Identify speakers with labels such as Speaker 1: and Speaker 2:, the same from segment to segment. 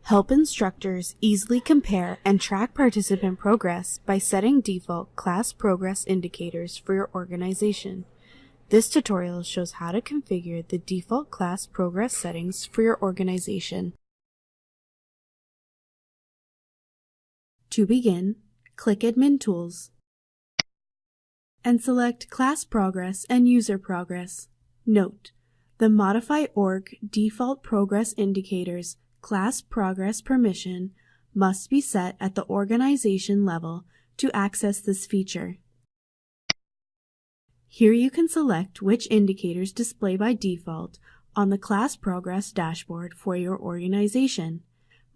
Speaker 1: Help instructors easily compare and track participant progress by setting default class progress indicators for your organization. This tutorial shows how to configure the default class progress settings for your organization. To begin, click Admin Tools and select Class Progress and User Progress. Note: the Modify Org default progress indicators class progress permission must be set at the organization level to access this feature. Here you can select which indicators display by default on the class progress dashboard for your organization.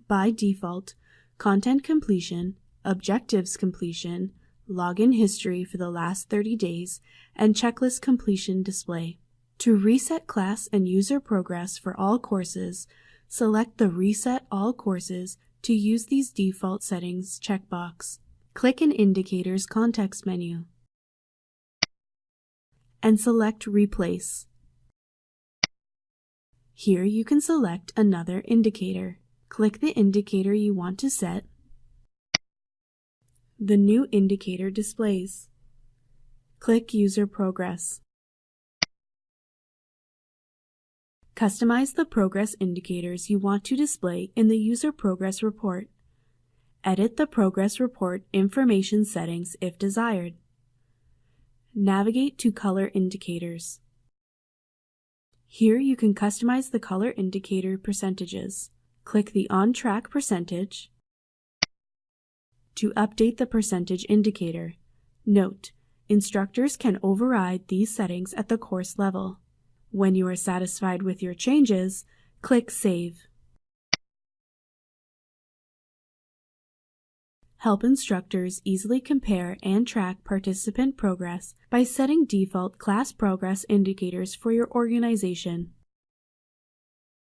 Speaker 1: By default, content completion, objectives completion, login history for the last 30 days, and checklist completion display. To reset class and user progress for all courses, select the Reset All Courses to use these default settings checkbox. Click in Indicators context menu and select Replace. Here you can select another indicator. Click the indicator you want to set. The new indicator displays. Click User Progress. Customize the progress indicators you want to display in the User Progress Report. Edit the Progress Report information settings if desired. Navigate to Color Indicators. Here you can customize the color indicator percentages. Click the On Track percentage to update the percentage indicator. Note: instructors can override these settings at the course level. When you are satisfied with your changes, click Save. Help instructors easily compare and track participant progress by setting default class progress indicators for your organization.